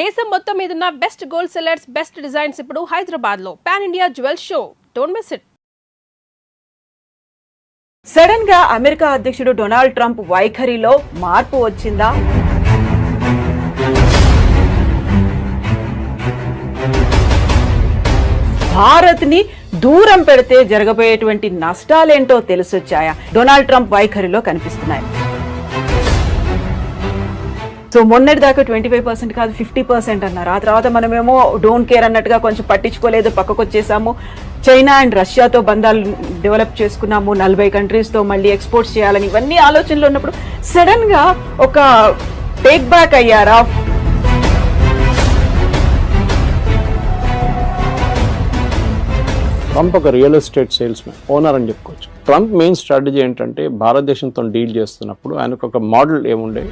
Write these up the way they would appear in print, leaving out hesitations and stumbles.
దేశం మొత్తం మీదున్న best gold sellers best designs ఇప్పుడు హైదరాబాద్ లో pan India jewel show. Don't miss it. Sudden గా అమెరికా అధ్యక్షుడు డొనాల్డ్ ట్రంప్ వైఖరిలో మార్పు వచ్చిందా? భారత్ ని దూరం పెడితే జరగబోయేటువంటి నష్టాలేంటో తెలిసొచ్చాయా? డొనాల్డ్ ట్రంప్ వైఖరిలో కనిపిస్తున్నాయి. సో మొన్నటి దాకా 25% కాదు 50% అన్నారు. ఆ తర్వాత మనమేమో డోంట్ కేర్ అన్నట్టుగా కొంచెం పట్టించుకోలేదు, పక్కకు వచ్చేసాము. చైనా అండ్ రష్యాతో బంధాలు డెవలప్ చేసుకున్నాము, 40 కంట్రీస్తో మళ్ళీ ఎక్స్పోర్ట్స్ చేయాలని ఇవన్నీ ఆలోచనలు ఉన్నప్పుడు సడన్ గా ఒక టేక్ బ్యాక్ అయ్యారా? ట్రంప్ ఒక రియల్ ఎస్టేట్ సేల్స్మెన్, ఓనర్ అని చెప్పుకోవచ్చు. ట్రంప్ మెయిన్ స్ట్రాటజీ ఏంటంటే భారతదేశంతో డీల్ చేస్తున్నప్పుడు ఆయనకు ఒక మోడల్ ఏముండే,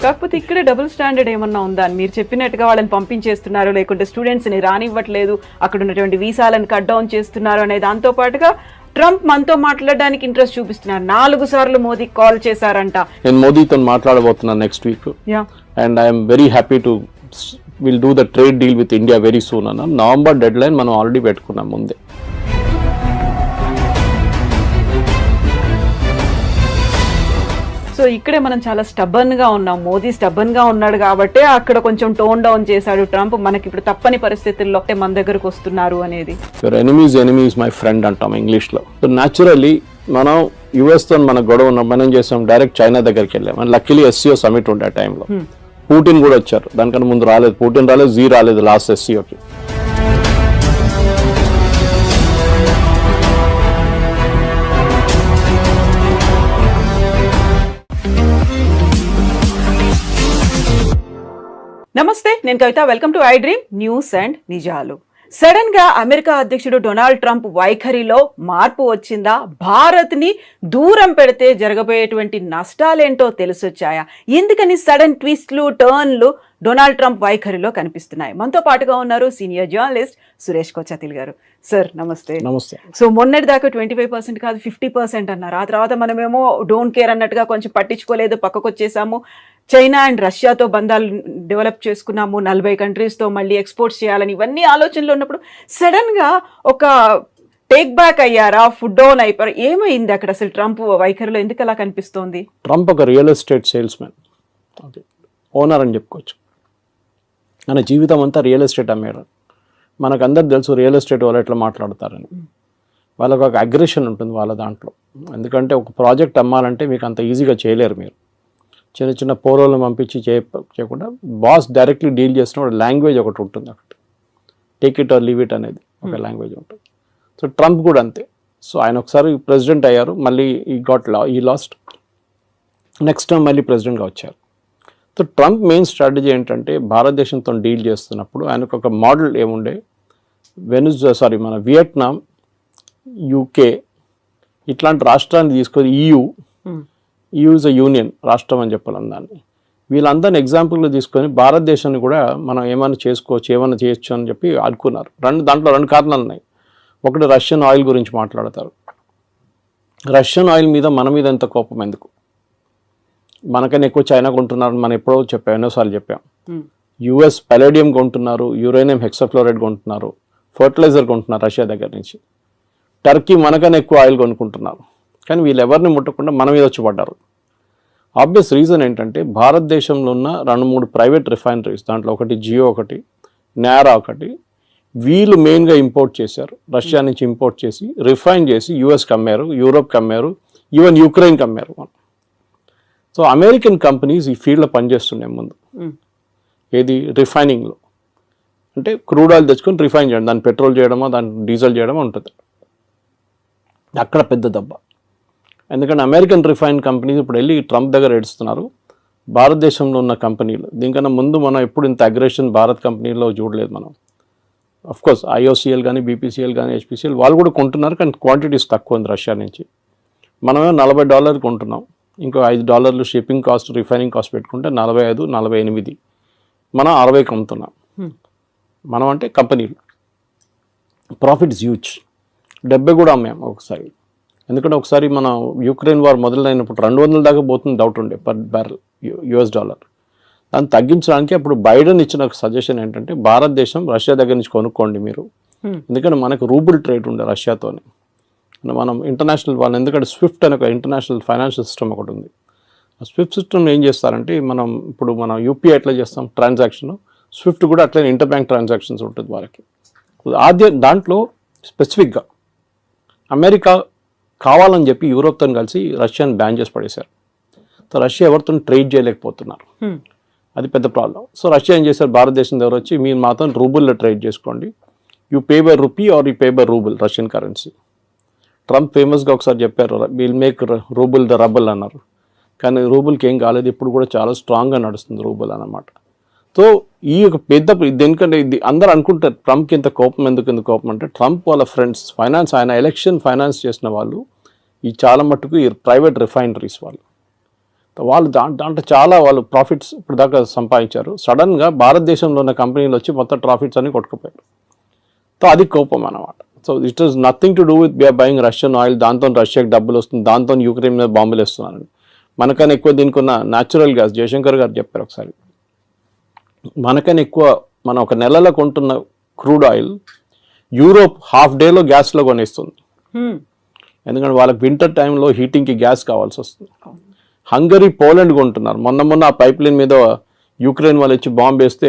కాకపోతే ఇక్కడ డబుల్ స్టాండర్డ్ ఏమన్నా ఉందా అని మీరు చెప్పినట్టుగా వాళ్ళని పంపించేస్తున్నారు, లేకుంటే స్టూడెంట్స్ని రానివ్వట్లేదు, అక్కడ ఉన్నటువంటి వీసాలను కట్ డౌన్ చేస్తున్నారు అనే దాంతో పాటుగా ట్రంప్ మనతో మాట్లాడడానికి ఇంట్రెస్ట్ చూపిస్తున్నారు. 4 సార్లు మోదీ కాల్ చేశారంట. నేను మోదీతో మాట్లాడబోతున్నాను next week and I'm very happy to will do the trade deal with India very soon అన్న. నవంబర్ డెడ్ లైన్ మనం ఆల్రెడీ పెట్టుకున్నాం ముందే. సో ఇక్కడే మనం చాలా స్టబ్బన్ గా ఉన్నాం. మోదీ స్టబ్బన్ గా ఉన్నాడు కాబట్టి అక్కడ కొంచెం టోన్ డౌన్ చేశాడు ట్రంప్. మనకి ఇప్పుడు తప్పని పరిస్థితుల్లో మన దగ్గరకు వస్తున్నారు అనేది. యువర్ ఎనిమీస్ మై ఫ్రెండ్ అంటాం ఇంగ్లీష్ లో. సో న్యాచురల్లీ మనం యుఎస్ తో మన గొడవ ఉన్నాం, మనం చేసాం డైరెక్ట్ చైనా దగ్గరికి వెళ్ళాం. లక్కీలీ ఎస్సీఓ సమిట్ ఉండే ఆ టైంలో పుటిన్ కూడా వచ్చారు. దానికన్నా ముందు రాలేదు, పుటిన్ రాలేదు, జీ రాలేదు లాస్ట్ ఎస్సీఓకి. నమస్తే, నేను Kavitha. Welcome to I dream news and నిజాలు. సడన్ గా అమెరికా అధ్యక్షుడు డొనాల్డ్ ట్రంప్ వైఖరిలో మార్పు వచ్చిందా? భారత్ ని దూరం పెడితే జరగబోయేటువంటి నష్టాలేంటో తెలిసొచ్చాయా? ఎందుకని సడన్ ట్విస్ట్లు టర్న్లు డొనాల్డ్ ట్రంప్ వైఖరిలో కనిపిస్తున్నాయి? మనతో పాటుగా ఉన్నారు సీనియర్ జర్నలిస్ట్ సురేష్ కొచ్చతిల్ గారు. సార్ నమస్తే. నమస్తే. సో మొన్నటి దాకా 25% కాదు 50% అన్నారు. ఆ తర్వాత మనమేమో డోంట్ కేర్ అన్నట్టుగా కొంచెం పట్టించుకోలేదు, పక్కకు వచ్చేసాము. చైనా అండ్ రష్యాతో బంధాలు డెవలప్ చేసుకున్నాము, 40 కంట్రీస్తో మళ్ళీ ఎక్స్పోర్ట్స్ చేయాలని ఇవన్నీ ఆలోచనలు ఉన్నప్పుడు సడన్ గా ఒక టేక్ బ్యాక్ అయ్యారా? ఫుడ్ డౌన్ అయిపోయారు? ఏమైంది అక్కడ అసలు ట్రంప్ వైఖరిలో? ఎందుకు అలా కనిపిస్తోంది? ట్రంప్ ఒక రియల్ ఎస్టేట్ సేల్స్మెన్, ఓనర్ అని చెప్పుకోవచ్చు. మన జీవితం అంతా రియల్ ఎస్టేట్ అమ్మేరు. మనకు అందరు తెలుసు రియల్ ఎస్టేట్ వాళ్ళు ఎట్లా మాట్లాడతారని. వాళ్ళకు ఒక అగ్రెషన్ ఉంటుంది వాళ్ళ దాంట్లో. ఎందుకంటే ఒక ప్రాజెక్ట్ అమ్మాలంటే మీకు అంత ఈజీగా చేయలేరు. మీరు చిన్న చిన్న పోరోలను పంపించి చేయకుండా బాస్ డైరెక్ట్లీ డీల్ చేసిన లాంగ్వేజ్ ఒకటి ఉంటుంది. ఒకటి take it or leave it అనేది ఒక లాంగ్వేజ్ ఉంటుంది. సో ట్రంప్ కూడా అంతే. సో ఆయన ఒకసారి ప్రెసిడెంట్ అయ్యారు, మళ్ళీ ఈ లాస్ట్ నెక్స్ట్ టైం మళ్ళీ ప్రెసిడెంట్గా వచ్చారు. సో ట్రంప్ మెయిన్ స్ట్రాటజీ ఏంటంటే భారతదేశంతో డీల్ చేస్తున్నప్పుడు ఆయనకు ఒక మోడల్ ఏముండే, మన వియట్నాం, యూకే ఇట్లాంటి రాష్ట్రాన్ని తీసుకొని EU ఇస్ అ యూనియన్ రాష్ట్రం అని చెప్పాలి దాన్ని. వీళ్ళందరినీ ఎగ్జాంపుల్గా తీసుకొని భారతదేశాన్ని కూడా మనం ఏమైనా చేసుకోవచ్చు, ఏమైనా చేయొచ్చు అని చెప్పి అనుకున్నారు. దాంట్లో 2 కారణాలు ఉన్నాయి. ఒకటి రష్యన్ ఆయిల్ గురించి మాట్లాడతారు. రష్యన్ ఆయిల్ మీద మన మీద ఎంత కోపం ఎందుకు? మనకైనా ఎక్కువ చైనా కొంటున్నారు, మనం ఎన్నోసార్లు చెప్పాం. US పలేడియం కొంటున్నారు, యురేనియం హెక్సాఫ్లోరైడ్ కొంటున్నారు, ఫర్టిలైజర్ కొంటున్నారు రష్యా దగ్గర నుంచి. టర్కీ మనకైనా ఎక్కువ ఆయిల్ కొనుక్కుంటున్నారు. కానీ వీళ్ళు ఎవరిని ముట్టకుండా మన మీద వచ్చి పడ్డారు. ఆబ్వియస్ రీజన్ ఏంటంటే భారతదేశంలో ఉన్న 2-3 ప్రైవేట్ రిఫైనరీస్, దాంట్లో ఒకటి జియో, ఒకటి నారా, ఒకటి వీళ్ళు మెయిన్గా ఇంపోర్ట్ చేశారు. రష్యా నుంచి ఇంపోర్ట్ చేసి రిఫైన్ చేసి యూఎస్కి అమ్మారు, యూరోప్కి అమ్మారు, ఈవెన్ యుక్రెయిన్కి అమ్మారు. సో అమెరికన్ కంపెనీస్ ఈ ఫీల్డ్లో పనిచేస్తున్నాయి ముందు. ఏది రిఫైనింగ్లో అంటే క్రూడ్ ఆయిల్ తెచ్చుకొని రిఫైన్ చేయడం, దాన్ని పెట్రోల్ చేయడమో దాన్ని డీజిల్ చేయడమో ఉంటుంది. అక్కడ పెద్ద దెబ్బ. ఎందుకంటే అమెరికన్ రిఫైన్ కంపెనీస్ ఇప్పుడు వెళ్ళి ట్రంప్ దగ్గర ఏడుస్తున్నారు. భారతదేశంలో ఉన్న కంపెనీలు దీనికన్నా ముందు మనం ఎప్పుడు ఇంత అగ్రెషన్ భారత్ కంపెనీలో చూడలేదు మనం. అఫ్కోర్స్ IOCL కానీ BPCL కానీ HPCL వాళ్ళు కూడా కొంటున్నారు, కానీ క్వాంటిటీస్ తక్కువ ఉంది రష్యా నుంచి. మనమే $40 కొంటున్నాం, ఇంకో $5 షిప్పింగ్ కాస్ట్, రిఫైనింగ్ కాస్ట్ పెట్టుకుంటే 45, 48 మనం 60కి అమ్ముతున్నాం. మనం అంటే కంపెనీలు ప్రాఫిట్స్ హ్యూజ్. 70 కూడా అమ్మాం ఒకసారి. ఎందుకంటే ఒకసారి మన యుక్రెయిన్ వార్ మొదలైనప్పుడు 200 దాకా పోతుంది డౌట్ ఉండే పర్ బ్యారెల్ $US. దాన్ని తగ్గించడానికి అప్పుడు బైడెన్ ఇచ్చిన సజెషన్ ఏంటంటే భారతదేశం రష్యా దగ్గర నుంచి కొనుక్కోండి మీరు, ఎందుకంటే మనకు రూబుల్ ట్రేడ్ ఉండే రష్యాతోని. మనం ఇంటర్నేషనల్ వాళ్ళు, ఎందుకంటే స్విఫ్ట్ అనే ఒక ఇంటర్నేషనల్ ఫైనాన్షియల్ సిస్టమ్ ఒకటి ఉంది. ఆ స్విఫ్ట్ సిస్టమ్ ఏం చేస్తారంటే మనం యూపీఐ ఎట్లా చేస్తాం ట్రాన్సాక్షన్, స్విఫ్ట్ కూడా అట్లనే ఇంటర్ బ్యాంక్ ట్రాన్సాక్షన్స్ ఉంటుంది వాళ్ళకి. దాంట్లో స్పెసిఫిక్గా అమెరికా కావాలని చెప్పి యూరోప్తో కలిసి రష్యాని బ్యాన్ చేసి పడేశారు. సో రష్యా ఎవరితో ట్రేడ్ చేయలేకపోతున్నారు, అది పెద్ద ప్రాబ్లం. సో రష్యా ఏం చేశారు, భారతదేశం దగ్గర వచ్చి మీరు మాత్రం రూబుల్లో ట్రేడ్ చేసుకోండి, you pay by rupee are you pay by rouble Russian currency. Trump ఫేమస్గా ఒకసారి చెప్పారు will make rouble the rubble అన్నారు, కానీ రూబుల్కి ఏం కాలేదు, ఇప్పుడు కూడా చాలా స్ట్రాంగ్గా నడుస్తుంది రూబుల్ అన్నమాట. సో ఈ యొక్క పెద్ద దేనికంటే ఇది అందరూ అనుకుంటారు ట్రంప్కి ఇంత కోపం ఎందుకు కోపం అంటే, ట్రంప్ వాళ్ళ ఫ్రెండ్స్ ఆయన ఎలక్షన్ ఫైనాన్స్ చేసిన వాళ్ళు ఈ చాలా మట్టుకు ఈ ప్రైవేట్ రిఫైనరీస్ వాళ్ళు దాంట్లో చాలా వాళ్ళు ప్రాఫిట్స్ ఇప్పుడు దాకా సంపాదించారు. సడన్గా భారతదేశంలో ఉన్న కంపెనీలు వచ్చి మొత్తం ప్రాఫిట్స్ అన్ని కొట్టుకుపోయారు. సో అది కోపం అన్నమాట. So it is nothing to do with we're buying Russian oil, దాంతో రష్యాకి డబ్బులు వస్తుంది, దాంతో యుక్రెయిన్ మీద బాంబులు వేస్తున్నారని. మనకన్నా ఎక్కువ దీనికి ఉన్న న్యాచురల్ గ్యాస్, జయశంకర్ గారు చెప్పారు ఒకసారి, మనకన్నా ఎక్కువ మనం ఒక నెలలో కొంటున్న క్రూడ్ ఆయిల్ యూరోప్ హాఫ్ డేలో గ్యాస్లో కొనేస్తుంది. ఎందుకంటే వాళ్ళకి వింటర్ టైంలో హీటింగ్కి గ్యాస్ కావాల్సి వస్తుంది. హంగరీ, పోలాండ్ కొంటున్నారు. మొన్న ఆ పైప్ లైన్ మీద యుక్రెయిన్ వాళ్ళు వచ్చి బాంబు వేస్తే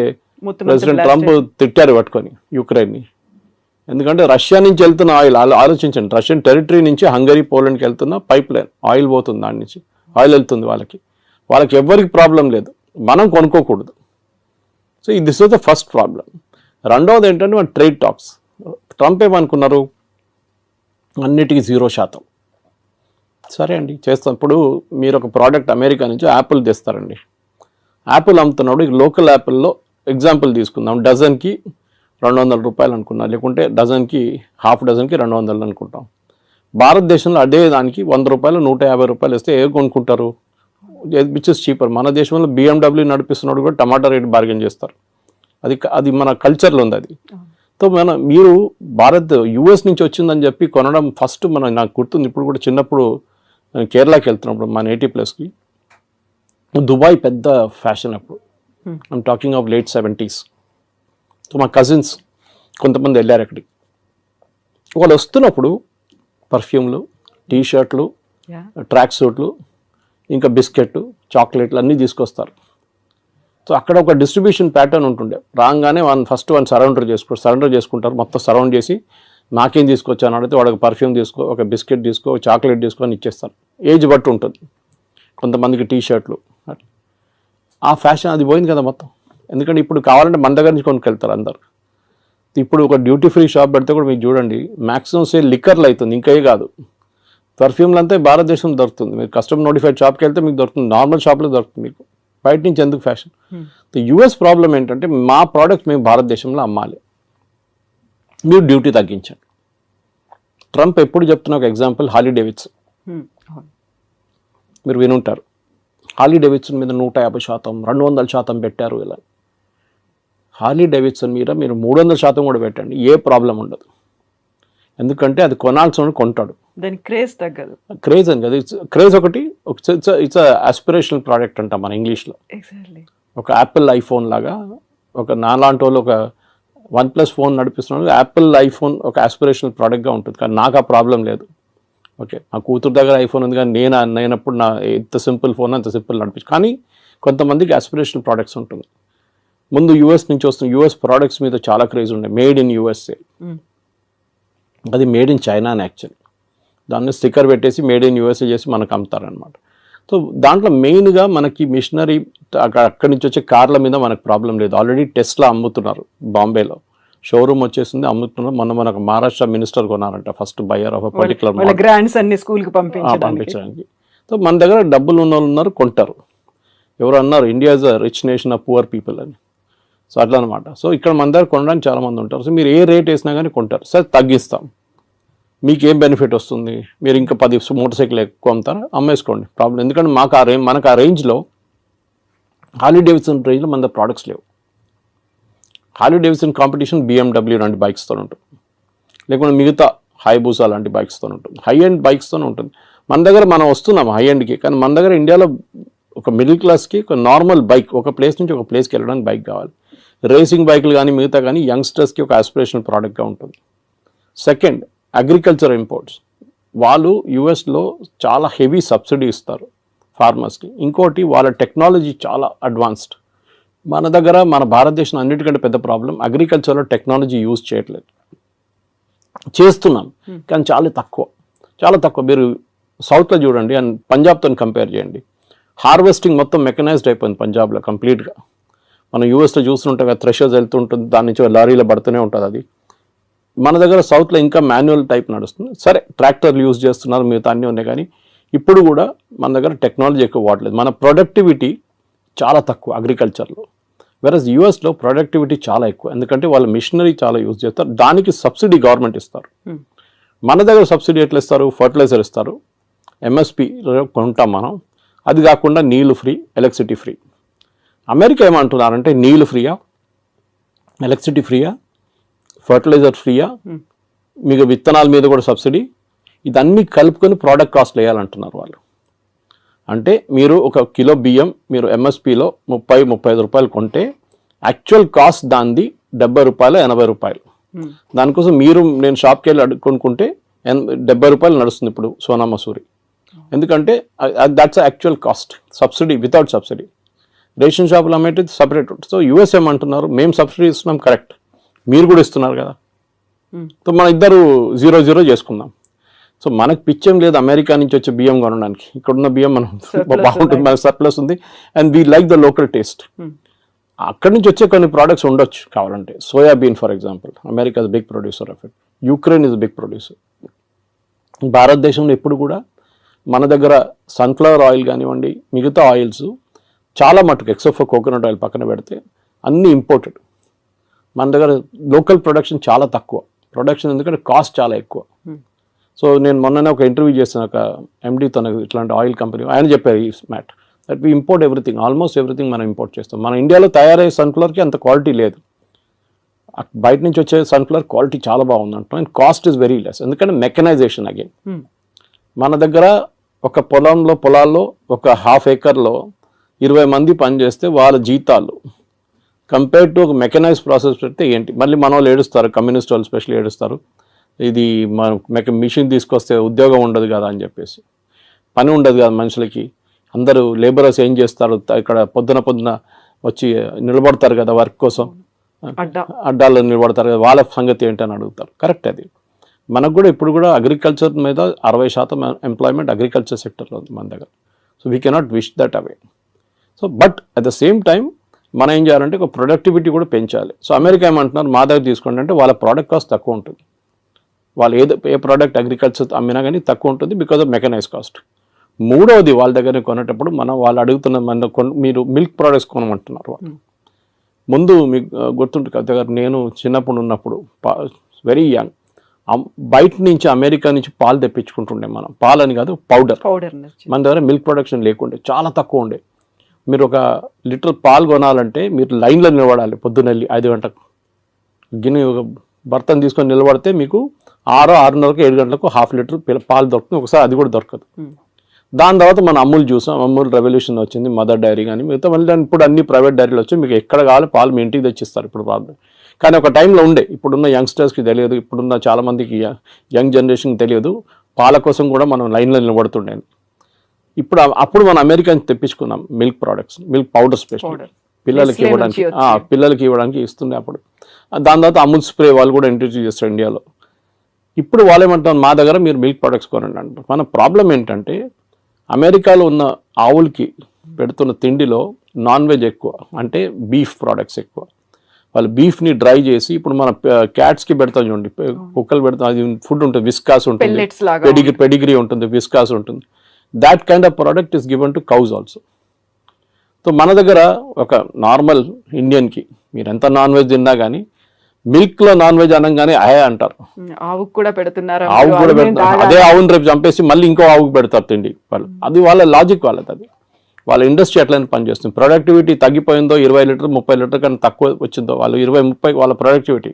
ప్రెసిడెంట్ ట్రంప్ తిట్టారు పట్టుకొని యుక్రెయిన్ని. ఎందుకంటే రష్యా నుంచి వెళ్తున్న ఆయిల్ ఆలోచించండి, రష్యన్ టెరిటరీ నుంచి హంగరీ, పోలాండ్కి వెళ్తున్న పైప్ లైన్ ఆయిల్ పోతుంది, దాని నుంచి ఆయిల్ వెళ్తుంది వాళ్ళకి ఎవ్వరికి ప్రాబ్లం లేదు, మనం కొనుక్కోకూడదు. So this was the first problem. రెండవది ఏంటంటే మన ట్రేడ్ టాక్స్. ట్రంప్ ఏమనుకున్నారు, అన్నిటికీ 0%. సరే అండి చేస్తాం. ఇప్పుడు మీరు ఒక ప్రోడక్ట్ అమెరికా నుంచి యాపిల్ తెస్తారండి, యాపిల్ అమ్ముతున్నాడు, లోకల్ యాపిల్లో ఎగ్జాంపుల్ తీసుకుందాం, డజన్కి $200 అనుకున్నాం, లేకుంటే డజన్కి హాఫ్ డజన్కి 200 అనుకుంటాం. భారతదేశంలో అదే దానికి $100, $150 వేస్తే ఏ కొనుక్కుంటారు, విచ్ ఇస్ చీపర్. మన దేశంలో BMW నడిపిస్తున్నాడు కూడా టమాటా రేట్ బార్గెన్ చేస్తారు, అది మన కల్చర్లో ఉంది అది. సో మీరు US నుంచి వచ్చిందని చెప్పి కొనడం ఫస్ట్ నాకు గుర్తుంది, ఇప్పుడు కూడా చిన్నప్పుడు కేరళకి వెళ్తున్నప్పుడు మా నేటివ్ ప్లేస్కి దుబాయ్ పెద్ద ఫ్యాషన్ అప్పుడు, I'm talking of late 70s. So మా కజిన్స్ కొంతమంది వెళ్ళారు అక్కడికి. వాళ్ళు వస్తున్నప్పుడు పర్ఫ్యూమ్లు, టీషర్ట్లు, ట్రాక్ సూట్లు, ఇంకా బిస్కెట్, చాక్లెట్లు అన్నీ తీసుకొస్తారు. సో అక్కడ ఒక డిస్ట్రిబ్యూషన్ ప్యాటర్న్ ఉంటుండే, రాగానే ఫస్ట్ సరౌండర్ చేసుకుంటారు, మొత్తం సరౌండ్ చేసి నాకేం తీసుకొచ్చాను అడిగితే వాడు ఒక పర్ఫ్యూమ్ తీసుకో, ఒక బిస్కెట్ తీసుకో, ఒక చాక్లెట్ తీసుకో అని ఇచ్చేస్తారు. ఏజ్ బట్టి ఉంటుంది, కొంతమందికి టీషర్ట్లు. ఆ ఫ్యాషన్ అది పోయింది కదా మొత్తం. ఎందుకంటే ఇప్పుడు కావాలంటే మన దగ్గర నుంచి కొనుక్కెళ్తారు అందరు. ఇప్పుడు ఒక డ్యూటీ ఫ్రీ షాప్ పెడితే కూడా మీకు చూడండి మ్యాక్సిమం సేల్ లిక్కర్లు అవుతుంది, ఇంకే కాదు. పర్ఫ్యూమ్లు అంతా భారతదేశం దొరుకుతుంది, మీరు కస్టమ్ నోటిఫైడ్ షాప్కి వెళ్తే మీకు దొరుకుతుంది, నార్మల్ షాప్లో దొరుకుతుంది మీకు, బయట నుంచి ఎందుకు ఫ్యాషన్. యుఎస్ ప్రాబ్లం ఏంటంటే మా ప్రోడక్ట్ మేము భారతదేశంలో అమ్మాలి, మీరు డ్యూటీ తగ్గించండి. ట్రంప్ ఎప్పుడు చెప్తున్న ఒక ఎగ్జాంపుల్ హార్లీ డేవిడ్సన్, మీరు వినుంటారు. హార్లీ డేవిడ్సన్ మీద 150%, 200% పెట్టారు. ఇలా హార్లీ డేవిడ్సన్ మీద మీరు 300% కూడా పెట్టండి, ఏ ప్రాబ్లం ఉండదు. ఎందుకంటే అది కొనాల్సిన కొంటాడు, దాని క్రేజ్ తగ్గదు. క్రేజ్ అని కదా, క్రేజ్ ఒకటి, ఇట్స్ ఆస్పిరేషనల్ ప్రోడక్ట్ అంటాం మన ఇంగ్లీష్లో. ఒక యాపిల్ ఐఫోన్ లాగా, ఒక నాలాంటి వాళ్ళు ఒక OnePlus ఫోన్ నడిపిస్తున్నాడు, యాపిల్ ఐఫోన్ ఒక ఆస్పిరేషనల్ ప్రోడక్ట్గా ఉంటుంది. కానీ నాకు ఆ ప్రాబ్లం లేదు. ఓకే, నా కూతురు దగ్గర ఐఫోన్ ఉంది, కానీ నేనప్పుడు నా ఎంత సింపుల్ ఫోన్ అంత సింపుల్ నడిపించు. కానీ కొంతమందికి ఆస్పిరేషనల్ ప్రోడక్ట్స్ ఉంటుంది. ముందు యూఎస్ నుంచి వస్తున్న యూఎస్ ప్రోడక్ట్స్ మీద చాలా క్రేజ్ ఉండే, మేడ్ ఇన్ యూఎస్ఏ. అది మేడ్ ఇన్ చైనా అని యాక్చువల్లీ, దాన్ని స్టిక్కర్ పెట్టేసి మేడ్ ఇన్ యూఎస్ఏ చేసి మనకు అమ్ముతారనమాట. సో దాంట్లో మెయిన్గా మనకి మిషనరీ అక్కడి నుంచి వచ్చే కార్ల మీద మనకు ప్రాబ్లం లేదు. ఆల్రెడీ టెస్లా అమ్ముతున్నారు, బాంబేలో షోరూమ్ వచ్చేసింది, అమ్ముతున్నారు. మనకు మహారాష్ట్ర మినిస్టర్ కొన్నారంట first buyer of particular brands అన్ని స్కూల్కి పంపించడానికి. సో మన దగ్గర డబ్బులు ఉన్న వాళ్ళు ఉన్నారు, కొంటారు. ఎవరు అన్నారు India is a rich nation of poor people అని. సో అట్లా అనమాట. సో ఇక్కడ మన దగ్గర కొనడానికి చాలామంది ఉంటారు. సో మీరు ఏ రేట్ వేసినా కానీ కొంటారు. సరే తగ్గిస్తాం, మీకు ఏం బెనిఫిట్ వస్తుంది, మీరు ఇంకా 10 మోటార్ సైకిల్ ఎక్కువ అమ్ముతారా, అమ్మేసుకోండి, ప్రాబ్లం. ఎందుకంటే మనకు ఆ రేంజ్లో హార్లీ డేవిడ్సన్ రేంజ్లో మన ప్రోడక్ట్స్ లేవు. హార్లీ డేవిడ్సన్ కాంపిటీషన్ BMW 2 బైక్స్తో ఉంటుంది, లేకుంటే మిగతా హైబూసా లాంటి బైక్స్తో ఉంటుంది, హై ఎండ్ బైక్స్తోనే ఉంటుంది. మన దగ్గర మనం వస్తున్నాం హై ఎండ్కి, కానీ మన దగ్గర ఇండియాలో ఒక మిడిల్ క్లాస్కి ఒక నార్మల్ బైక్ ఒక ప్లేస్ నుంచి ఒక ప్లేస్కి వెళ్ళడానికి బైక్ కావాలి. రేసింగ్ బైకులు కానీ మిగతా కానీ యంగ్స్టర్స్కి ఒక ఆస్పిరేషనల్ ప్రోడక్ట్గా ఉంటుంది. Second, agriculture imports. వాళ్ళు యుఎస్లో చాలా హెవీ సబ్సిడీ ఇస్తారు ఫార్మర్స్కి. ఇంకోటి వాళ్ళ టెక్నాలజీ చాలా అడ్వాన్స్డ్. మన దగ్గర మన భారతదేశం అన్నిటికంటే పెద్ద ప్రాబ్లం అగ్రికల్చర్లో టెక్నాలజీ యూజ్ చేయట్లేదు. చేస్తున్నాం కానీ చాలా తక్కువ. మీరు సౌత్లో చూడండి అండ్ పంజాబ్తో కంపేర్ చేయండి. హార్వెస్టింగ్ మొత్తం మెకనైజ్డ్ అయిపోయింది పంజాబ్లో కంప్లీట్గా. మనం యూఎస్లో చూస్తుంటే థ్రెషర్స్ వెళ్తుంటుంది, దాని నుంచి లారీలో పడుతూనే ఉంటుంది. అది మన దగ్గర సౌత్లో ఇంకా మాన్యువల్ టైప్ నడుస్తుంది. సరే ట్రాక్టర్లు యూజ్ చేస్తున్నారు, మిగతా అన్నీ ఉన్నాయి, కానీ ఇప్పుడు కూడా మన దగ్గర టెక్నాలజీ ఎక్కువ వాడలేదు. మన ప్రొడక్టివిటీ చాలా తక్కువ అగ్రికల్చర్లో. వెరస్ యూఎస్లో ప్రొడక్టివిటీ చాలా ఎక్కువ, ఎందుకంటే వాళ్ళ మిషనరీ చాలా యూజ్ చేస్తారు, దానికి సబ్సిడీ గవర్నమెంట్ ఇస్తారు. మన దగ్గర సబ్సిడీ ఎట్లా ఇస్తారు? ఫర్టిలైజర్ ఇస్తారు, ఎంఎస్పి కొంటాం మనం, అది కాకుండా నీళ్ళు ఫ్రీ, ఎలక్ట్రిసిటీ ఫ్రీ. అమెరికా ఏమంటున్నారంటే నీళ్ళు ఫ్రీయా, ఎలక్ట్రిసిటీ ఫ్రీయా, ఫర్టిలైజర్ ఫ్రీయా, మీకు విత్తనాల మీద కూడా సబ్సిడీ, ఇదన్నీ కలుపుకొని ప్రోడక్ట్ కాస్ట్ వేయాలంటున్నారు వాళ్ళు. అంటే మీరు ఒక కిలో బియ్యం మీరు ఎంఎస్పిలో 30-35 రూపాయలు కొంటే యాక్చువల్ కాస్ట్ దానిది 70 రూపాయలు 80 రూపాయలు. దానికోసం నేను షాప్కి వెళ్ళి కొనుక్కుంటే 70 రూపాయలు నడుస్తుంది ఇప్పుడు సోనా మసూరి, ఎందుకంటే that's actual cost, subsidy without subsidy. Ration షాపులు అమ్మేది సపరేట్ ఉంటుంది. సో యూఎస్ ఏమంటున్నారు, మేము సబ్సిడీ ఇస్తున్నాం కరెక్ట్, మీరు కూడా ఇస్తున్నారు కదా, సో మన ఇద్దరు 0-0 చేసుకుందాం. సో మనకు పిచ్చేం లేదు అమెరికా నుంచి వచ్చే బియ్యం కొనడానికి, ఇక్కడున్న బియ్యం మనం బాగుంటుంది, మన సర్ప్లస్ ఉంది, and we like the local taste. అక్కడి నుంచి వచ్చే కొన్ని ప్రోడక్ట్స్ ఉండొచ్చు కావాలంటే, soybean for example, America is big producer of it, Ukraine is big producer. భారతదేశంలో ఎప్పుడు కూడా మన దగ్గర సన్ఫ్లవర్ ఆయిల్ కానివ్వండి, మిగతా ఆయిల్స్ చాలా మటుకు ఎక్సెప్ట్ ఫర్ కోకోనట్ ఆయిల్ పక్కన పెడితే అన్నీ ఇంపోర్టెడ్. మన దగ్గర లోకల్ ప్రొడక్షన్ చాలా తక్కువ, ప్రొడక్షన్ ఎందుకంటే కాస్ట్ చాలా ఎక్కువ. సో నేను మొన్ననే ఒక ఇంటర్వ్యూ చేసిన ఒక ఎండీతో, ఇట్లాంటి ఆయిల్ కంపెనీ, ఆయన చెప్పారు ఈ మ్యాట్ that we import everything, almost everything మనం ఇంపోర్ట్ చేస్తాం. మన ఇండియాలో తయారయ్యే సన్ఫ్లవర్కి అంత క్వాలిటీ లేదు, బయట నుంచి వచ్చే సన్ఫ్లవర్ క్వాలిటీ చాలా బాగుంది అంటాం, and cost is very less, ఎందుకంటే మెకనైజేషన్ అగైన్. మన దగ్గర ఒక పొలాల్లో ఒక హాఫ్ ఏకర్లో 20 మంది పనిచేస్తే వాళ్ళ జీతాలు కంపేర్డ్ టు ఒక మెకనైజ్ ప్రాసెస్ పెడితే ఏంటి, మళ్ళీ మన వాళ్ళు ఏడుస్తారు, కమ్యూనిస్ట్ వాళ్ళు స్పెషల్లీ ఏడుస్తారు, ఇది మిషన్ తీసుకొస్తే ఉద్యోగం ఉండదు కదా అని చెప్పేసి. పని ఉండదు కదా మనుషులకి, అందరూ లేబరర్స్ ఏం చేస్తారు, ఇక్కడ పొద్దున వచ్చి నిలబడతారు కదా వర్క్ కోసం, అడ్డాల్లో నిలబడతారు కదా, వాళ్ళ సంగతి ఏంటని అడుగుతారు. కరెక్ట్, అది మనకు కూడా ఇప్పుడు కూడా అగ్రికల్చర్ మీద 60% ఎంప్లాయ్మెంట్ అగ్రికల్చర్ సెక్టర్లో ఉంది మన దగ్గర. So we cannot wish that away. So but at the same time మనం ఏం చేయాలంటే ఒక ప్రొడక్టివిటీ కూడా పెంచాలి. సో అమెరికా ఏమంటున్నారు, మా దగ్గర తీసుకోండి అంటే వాళ్ళ ప్రోడక్ట్ కాస్ట్ తక్కువ ఉంటుంది, వాళ్ళు ఏ ప్రోడక్ట్ అగ్రికల్చర్ అమ్మినా కానీ తక్కువ ఉంటుంది బికాజ్ ఆఫ్ మెకనైజ్ కాస్ట్. మూడవది వాళ్ళ దగ్గర కొనేటప్పుడు వాళ్ళు అడుగుతున్న మీరు మిల్క్ ప్రోడక్ట్స్ కొనమంటున్నారు వాళ్ళు. ముందు మీకు గుర్తుంటుంది కదా, నేను చిన్నప్పుడు ఉన్నప్పుడు వెరీ యంగ్, బయట నుంచి అమెరికా నుంచి పాలు తెప్పించుకుంటుండే మనం, పాలని కాదు పౌడర్. మన దగ్గర మిల్క్ ప్రొడక్షన్ లేకుండే, చాలా తక్కువ ఉండే. మీరు ఒక లీటర్ పాలు కొనాలంటే మీరు లైన్లో నిలబడాలి, పొద్దున్నెళ్ళి 5 గంటలకు గిన్నె ఒక బర్తన్ తీసుకొని నిలబడితే మీకు 6-6:30 7 గంటలకు హాఫ్ లీటర్ పాలు దొరుకుతుంది, ఒకసారి అది కూడా దొరకదు. దాని తర్వాత మనం అమూల్ చూసాం, అమూల్ రెవల్యూషన్ వచ్చింది, మదర్ డైరీ కానీ మిగతా మళ్ళీ ఇప్పుడు అన్ని ప్రైవేట్ డైరీలు వచ్చి మీకు ఎక్కడ కావాలి పాలు మీ ఇంటికి తెచ్చిస్తారు ఇప్పుడు ప్రాబ్లం. కానీ ఒక టైంలో ఉండే, ఇప్పుడున్న యంగ్స్టర్స్కి తెలియదు, ఇప్పుడున్న చాలామందికి యంగ్ జనరేషన్కి తెలియదు, పాల కోసం కూడా మనం లైన్లో నిలబడుతుండే. అప్పుడు మనం అమెరికా నుంచి తెప్పించుకున్నాం milk products, milk powder special పిల్లలకి ఇవ్వడానికి ఇస్తుండే అప్పుడు. దాని తర్వాత అమూల్ స్ప్రే వాళ్ళు కూడా ఇంట్రడ్యూస్ చేస్తారు ఇండియాలో. ఇప్పుడు వాళ్ళు ఏమంటారు, మా దగ్గర మీరు మిల్క్ ప్రొడక్ట్స్ కొనండి అంటారు. మన ప్రాబ్లం ఏంటంటే అమెరికాలో ఉన్న ఆవులకి పెడుతున్న తిండిలో నాన్ వెజ్ ఎక్కువ, అంటే బీఫ్ ప్రోడక్ట్స్ ఎక్కువ. వాళ్ళు బీఫ్ని డ్రై చేసి, ఇప్పుడు మన క్యాట్స్కి పెడతాం చూడండి, కుక్కలు పెడతాం, అది ఫుడ్ ఉంటుంది, విస్కాస్ ఉంటుంది, పెడిగ్రీ ఉంటుంది, విస్కాస్ ఉంటుంది. That kind of product is given to cows also. So మన దగ్గర ఒక నార్మల్ ఇండియన్కి మీరు ఎంత నాన్ వెజ్ తిన్నా కానీ మిల్క్లో నాన్ వెజ్ అనగానే అయే అంటారు. ఆవుకు కూడా పెడుతున్నారు, అదే ఆవుని రేపు చంపేసి మళ్ళీ ఇంకో ఆవుకు పెడతారు తిండి వాళ్ళు. అది వాళ్ళ లాజిక్ వాళ్ళది, అది వాళ్ళ ఇండస్ట్రీ ఎట్లయినా పనిచేస్తుంది. ప్రొడక్టివిటీ తగ్గిపోయిందో 20 లీటర్ 30 లీటర్ కన్నా తక్కువ వచ్చిందో వాళ్ళు 20-30 వాళ్ళ ప్రొడక్టివిటీ,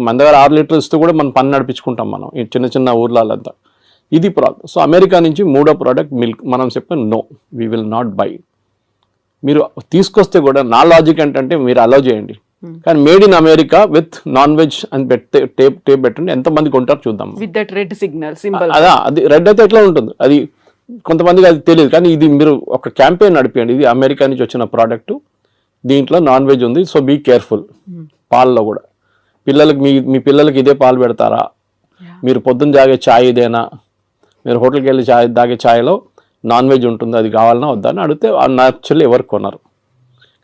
మన దగ్గర 6 లీటర్లు ఇస్తూ కూడా మనం పని నడిపించుకుంటాం మనం ఈ చిన్న చిన్న ఊర్లంతా. ఇది ప్రాబ్లం. సో అమెరికా నుంచి మూడో ప్రోడక్ట్ మిల్క్. మనం చెప్పాం no, we will not buy. మీరు తీసుకొస్తే కూడా నా లాజిక్ ఏంటంటే మీరు అలౌ చేయండి, కానీ made in America with non veg అని టేప్ పెట్టండి, ఎంతమంది కొంటారు చూద్దాం. With that red signal symbol. అదా, అది రెడ్ అయితే ఎట్లా ఉంటుంది, అది కొంతమందికి అది తెలియదు. కానీ ఇది మీరు ఒక క్యాంపెయిన్ నడిపియండి, ఇది అమెరికా నుంచి వచ్చిన ప్రోడక్ట్, దీంట్లో నాన్ వెజ్ ఉంది, సో బీ కేర్ఫుల్. పాలలో కూడా పిల్లలకి మీ పిల్లలకి ఇదే పాలు పెడతారా, మీరు పొద్దున్న తాగే ఛాయ్ ఇదేనా, మీరు హోటల్కి వెళ్ళి తాగే ఛాయ్లో నాన్ వెజ్ ఉంటుంది, అది కావాలన్నా వద్దా అని అడిగితే యాక్చువల్లీ ఎవరు కొనరు.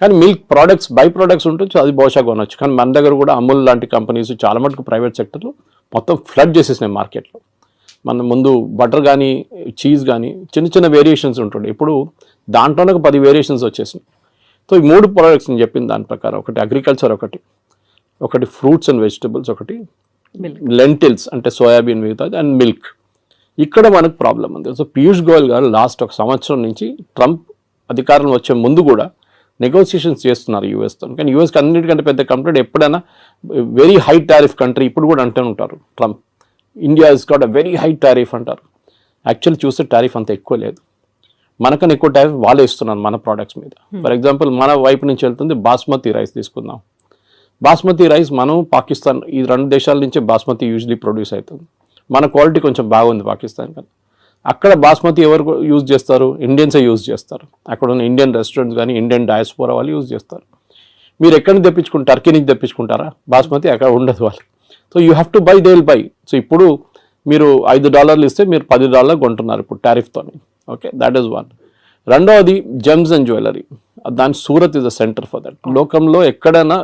కానీ మిల్క్ ప్రోడక్ట్స్ బై ప్రోడక్ట్స్ ఉంటుంది, అది బహుశా కొనవచ్చు. కానీ మన దగ్గర కూడా అమూల్ లాంటి కంపెనీస్ చాలా మటుకు ప్రైవేట్ సెక్టర్లో మొత్తం ఫ్లడ్ చేసేసినాయి మార్కెట్లో. మన ముందు బటర్ కానీ చీజ్ కానీ చిన్న చిన్న వేరియేషన్స్ ఉంటుండే, ఇప్పుడు దాంట్లోనే ఒక 10 వేరియేషన్స్ వచ్చేసినాయి. సో ఈ 3 ప్రోడక్ట్స్ నేను చెప్పిన దాని ప్రకారం, ఒకటి అగ్రికల్చర్, ఒకటి ఫ్రూట్స్ అండ్ వెజిటబుల్స్, ఒకటి లెంటిల్స్ అంటే సోయాబీన్ మిగతాది, అండ్ మిల్క్. ఇక్కడ మనకు ప్రాబ్లం ఉంది. సో పీయూష్ గోయల్ గారు లాస్ట్ 1 సంవత్సరం నుంచి ట్రంప్ అధికారం వచ్చే ముందు కూడా నెగోసియేషన్స్ చేస్తున్నారు యూఎస్తో. కానీ యూఎస్కి అన్నిటికంటే పెద్ద కంప్లైంట్ ఎప్పుడైనా వెరీ హై టారిఫ్ కంట్రీ, ఇప్పుడు కూడా అంటూ ఉంటారు Trump, India is got a very high tariff అంటారు. యాక్చువల్లీ చూస్తే టారిఫ్ అంత ఎక్కువ లేదు, మనకన్నా ఎక్కువ టారిఫ్ వాళ్ళే ఇస్తున్నారు మన ప్రోడక్ట్స్ మీద. ఫర్ ఎగ్జాంపుల్ మన వైపు నుంచి వెళ్తుంది బాస్మతి రైస్ తీసుకుందాం. బాస్మతి రైస్ మనం పాకిస్తాన్, ఈ 2 దేశాల నుంచే బాస్మతి యూజువలీ ప్రొడ్యూస్ అవుతుంది. మన క్వాలిటీ కొంచెం బాగుంది పాకిస్తాన్ కన్నా. అక్కడ బాస్మతి ఎవరు యూజ్ చేస్తారు, ఇండియన్సే యూజ్ చేస్తారు. అక్కడ ఉన్న ఇండియన్ రెస్టారెంట్స్ కానీ ఇండియన్ డయాస్పోరా వాళ్ళు యూజ్ చేస్తారు. మీరు ఎక్కడి నుంచి తెప్పించుకుంటారు, టర్కీ నుంచి తెప్పించుకుంటారా బాస్మతి, అక్కడ ఉండదు వాళ్ళు. So you have to buy, they will buy. So ఇప్పుడు మీరు $5 ఇస్తే మీరు $10 కొంటున్నారు ఇప్పుడు టారిఫ్తో. Okay, that is one. రెండవది జెమ్స్ అండ్ జ్యువెలరీ, దాని Surat is the centre for that. లోకంలో ఎక్కడైనా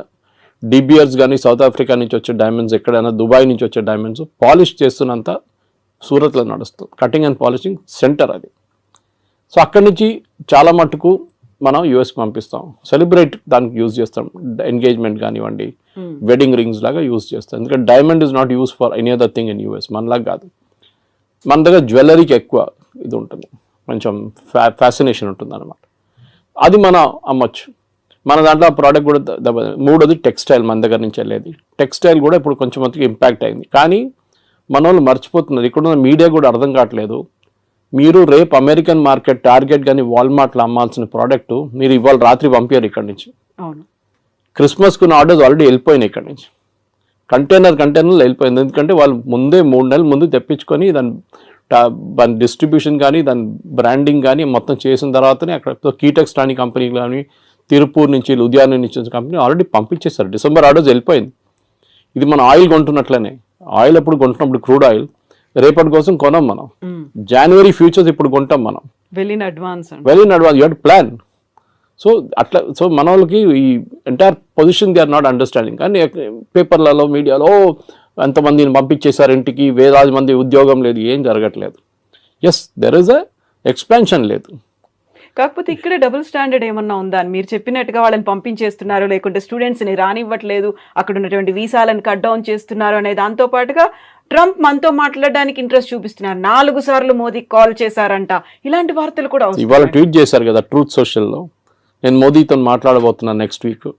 డిబియర్స్ కానీ సౌత్ ఆఫ్రికా నుంచి వచ్చే డైమండ్స్, ఎక్కడైనా దుబాయ్ నుంచి వచ్చే డైమండ్స్ పాలిష్ చేస్తున్నంత సూరత్లో నడుస్తుంది. కటింగ్ అండ్ పాలిషింగ్ సెంటర్ అది. సో అక్కడి నుంచి చాలా మటుకు మనం యూఎస్కి పంపిస్తాం, సెలబ్రేట్ దానికి యూజ్ చేస్తాం, ఎంగేజ్మెంట్ కానివ్వండి, వెడ్డింగ్ రింగ్స్ లాగా యూజ్ చేస్తాం. ఎందుకంటే diamond is not use for any other thing in US, మనలాగా కాదు. మన దగ్గర జ్యువెలరీకి ఎక్కువ ఇది ఉంటుంది, కొంచెం ఫ్యాసినేషన్ ఉంటుంది అనమాట. అది మనం అమ్మచ్చు. మన దాంట్లో ఆ ప్రోడక్ట్ కూడా మూడోది టెక్స్టైల్, మన దగ్గర నుంచి వెళ్ళేది టెక్స్టైల్ కూడా ఇప్పుడు కొంచెం మందికి ఇంపాక్ట్ అయింది. కానీ మన వాళ్ళు మర్చిపోతున్నారు, ఇక్కడ మీడియా కూడా అర్థం కావట్లేదు. మీరు రేపు అమెరికన్ మార్కెట్ టార్గెట్ కానీ వాల్మార్ట్లో అమ్మాల్సిన ప్రోడక్ట్ మీరు ఇవాళ రాత్రి పంపారు ఇక్కడి నుంచి. క్రిస్మస్కున్న ఆర్డర్స్ ఆల్రెడీ వెళ్ళిపోయినాయి ఇక్కడి నుంచి, కంటైనర్లు వెళ్ళిపోయింది. ఎందుకంటే వాళ్ళు ముందే 3 నెలల ముందు తెప్పించుకొని దాని డిస్ట్రిబ్యూషన్ కానీ దాని బ్రాండింగ్ కానీ మొత్తం చేసిన తర్వాతనే అక్కడ కీటెక్స్ లాంటి కంపెనీ కానీ తిరుపూర్ నుంచి లుధియానా నుంచి వచ్చిన కంపెనీ ఆల్రెడీ పంపించేస్తారు. డిసెంబర్ ఆర్డర్స్ వెళ్ళిపోయింది. ఇది మన ఆయిల్ కొంటున్నట్లనే, ఆయిల్ అప్పుడు కొంటున్నప్పుడు క్రూడ్ ఆయిల్ రేపటి కోసం కొనం మనం, జనవరి ఫ్యూచర్స్ ఇప్పుడు కొంటాం మనం, well in advance you have to plan. So అట్లా, సో మన వాళ్ళకి ఈ entire position they are not understanding. కానీ పేపర్లలో మీడియాలో ఎంతమందిని పంపించేశారు ఇంటికి, వేలాది మంది ఉద్యోగం లేదు, ఏం జరగట్లేదు. Yes, there is a expansion లేదు. కాకపోతే ఇక్కడ డబుల్ స్టాండర్డ్ ఏమన్నా ఉందా అని మీరు చెప్పినట్టుగా వాళ్ళని పంపించేస్తున్నారు, లేకుంటే స్టూడెంట్స్ని రానివ్వట్లేదు, అక్కడ ఉన్నటువంటి వీసాలను కట్ డౌన్ చేస్తున్నారు అనే దాంతో పాటుగా ట్రంప్ మనతో మాట్లాడడానికి ఇంట్రెస్ట్ చూపిస్తున్నారు. 4 సార్లు మోదీ కాల్ చేశారంట, ఇలాంటి వార్తలు కూడా ఇవాళ ట్వీట్ చేశారు కదా ట్రూత్ సోషల్లో, నేను మోదీతో మాట్లాడబోతున్నాను next week,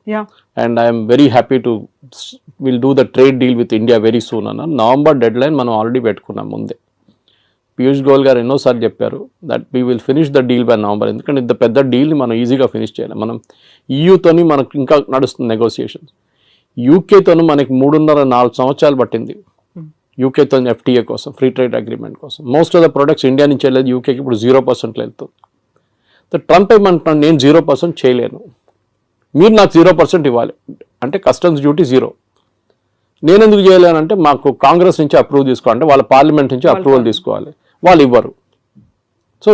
and I'm very happy to will do the trade deal with India very soon అన్న. నవంబర్ డెడ్ లైన్ మనం ఆల్రెడీ పెట్టుకున్నాం ముందే. పీయూష్ గోయల్ గారు ఎన్నోసార్లు చెప్పారు that we will finish the deal by November. ఎందుకంటే ఇంత పెద్ద డీల్ని మనం ఈజీగా ఫినిష్ చేయాలి. మనం ఈయూతోని మనకు ఇంకా నడుస్తుంది నెగోసియేషన్స్. యూకేతోను మనకి 3.5-4 సంవత్సరాలు పట్టింది యూకేతో ఎఫ్టీఏ కోసం, ఫ్రీ ట్రేడ్ అగ్రిమెంట్ కోసం. Most of the products India నుంచి వెళ్ళేది యూకేకి ఇప్పుడు 0%లో వెళ్తుంది. ట్రంప్ ఏమంటున్నాను, నేను 0% చేయలేను, మీరు నాకు 0% ఇవ్వాలి అంటే కస్టమ్స్ డ్యూటీ 0. నేను ఎందుకు చేయలేనంటే మాకు కాంగ్రెస్ నుంచి అప్రూవ్ తీసుకోవాలంటే వాళ్ళ పార్లమెంట్ నుంచి అప్రూవల్ తీసుకోవాలి, వాళ్ళు ఇవ్వరు. సో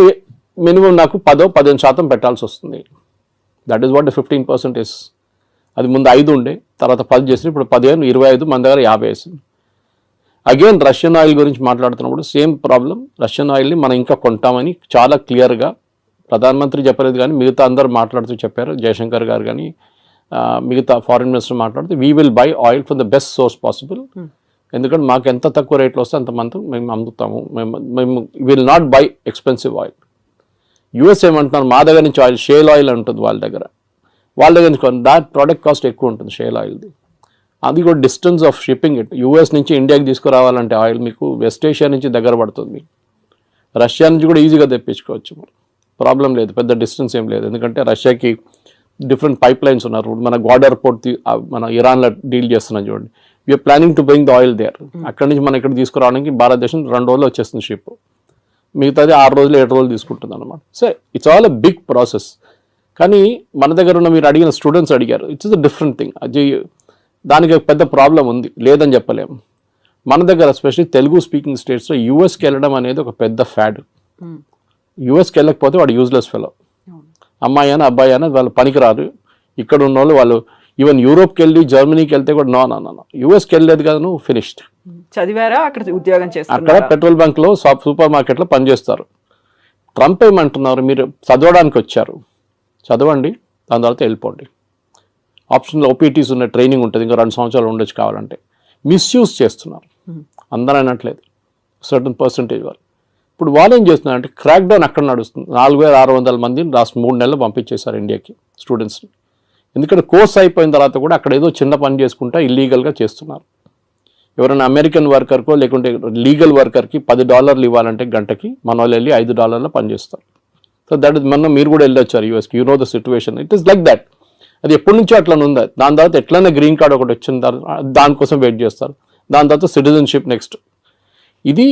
మినిమం నాకు 10-15% పెట్టాల్సి వస్తుంది. That is what 15% is. అది ముందు 5 ఉండే, తర్వాత 10 చేసి ఇప్పుడు 15, 25, మన దగ్గర 50 వేసింది. అగైన్ రష్యన్ ఆయిల్ గురించి మాట్లాడుతున్నప్పుడు సేమ్ ప్రాబ్లం. రష్యన్ ఆయిల్ని మనం ఇంకా కొంటామని చాలా క్లియర్గా ప్రధానమంత్రి చెప్పలేదు, కానీ మిగతా అందరూ మాట్లాడుతూ చెప్పారు. జయశంకర్ గారు కానీ మిగతా ఫారిన్ మినిస్టర్ మాట్లాడుతూ we will buy oil from the best source possible. ఎందుకంటే మాకు ఎంత తక్కువ రేట్లో వస్తే అంతమంది మేము అమ్ముతాము. మేము will not by expensive oil. US ఏమంటున్నారు, మా దగ్గర నుంచి ఆయిల్ షేల్ ఆయిల్ ఉంటుంది వాళ్ళ దగ్గర నుంచి దాట్ ప్రోడక్ట్ కాస్ట్ ఎక్కువ ఉంటుంది షేల్ ఆయిల్ది. అది కూడా distance of shipping it. US నుంచి ఇండియాకి తీసుకురావాలంటే ఆయిల్ మీకు వెస్ట్ ఏషియా నుంచి దగ్గర పడుతుంది, రష్యా నుంచి కూడా ఈజీగా తెప్పించుకోవచ్చు, ప్రాబ్లం లేదు, పెద్ద డిస్టెన్స్ ఏం లేదు. ఎందుకంటే రష్యాకి డిఫరెంట్ పైప్ లైన్స్ ఉన్నారు. మన గ్వాడర్ పోర్ట్ మన ఇరాన్లో డీల్ చేస్తున్నాం చూడండి. We're planning to bring the oil there. అక్కడి నుంచి మనం ఇక్కడ తీసుకురావడానికి భారతదేశం 2 రోజులు వచ్చేస్తుంది షిప్, మిగతాది 6 రోజులు 7 రోజులు తీసుకుంటుంది అనమాట. So it's all a big process. కానీ మన దగ్గర ఉన్న మీరు అడిగిన స్టూడెంట్స్ అడిగారు, ఇట్స్ ద డిఫరెంట్ థింగ్. అది దానికి పెద్ద ప్రాబ్లం ఉంది, లేదని చెప్పలేము. మన దగ్గర ఎస్పెషల్లీ తెలుగు స్పీకింగ్ స్టేట్స్లో యూఎస్కి వెళ్ళడం అనేది ఒక పెద్ద ఫ్యాడ్. యూఎస్కి వెళ్ళకపోతే వాడు యూజ్లెస్ ఫెలో. అమ్మాయి అయినా అబ్బాయి అయినా వాళ్ళు పనికిరారు. ఇక్కడ ఉన్న వాళ్ళు ఈవెన్ యూరోప్కి వెళ్ళి జర్మనీకి వెళ్తే కూడా నో యూఎస్కి వెళ్ళలేదు కదా నువ్వు ఫినిష్డ్. చదివారా, అక్కడ ఉద్యోగం చేస్తారు, అక్కడ పెట్రోల్ బంక్లో సూపర్ మార్కెట్లో పనిచేస్తారు. ట్రంప్ ఏమంటున్నారు, మీరు చదవడానికి వచ్చారు, చదవండి, దాని తర్వాత వెళ్ళిపోండి. ఆప్షన్లో ఓపీటీస్ ఉన్న ట్రైనింగ్ ఉంటుంది, ఇంకా 2 సంవత్సరాలు ఉండొచ్చు కావాలంటే. మిస్యూజ్ చేస్తున్నారు, అందరూ అనట్లేదు, సర్టన్ పర్సంటేజ్ వాళ్ళు. ఇప్పుడు వాళ్ళు ఏం చేస్తున్నారంటే క్రాక్ డౌన్ అక్కడ నడుస్తుంది. 4600 మందిని లాస్ట్ 3 నెలలు పంపించేశారు ఇండియాకి స్టూడెంట్స్ని. ఎందుకంటే కోర్స్ అయిపోయిన తర్వాత కూడా అక్కడ ఏదో చిన్న పని చేసుకుంటా ఇల్లీగల్గా చేస్తున్నారు. ఎవరైనా అమెరికన్ వర్కర్కో లేకుంటే లీగల్ వర్కర్కి $10 ఇవ్వాలంటే గంటకి, మన వాళ్ళు వెళ్ళి $5 పనిచేస్తారు. సో దట్ ఇస్ మీరు కూడా వెళ్ళొచ్చారు యూఎస్కి, you know the situation. It is like that. అది ఎప్పటి నుంచో అట్లా ఉంది. దాని తర్వాత ఎట్లయినా గ్రీన్ కార్డ్ ఒకటి వచ్చిన తర్వాత దానికోసం వెయిట్ చేస్తారు. దాని తర్వాత సిటిజన్షిప్ నెక్స్ట్. ఇది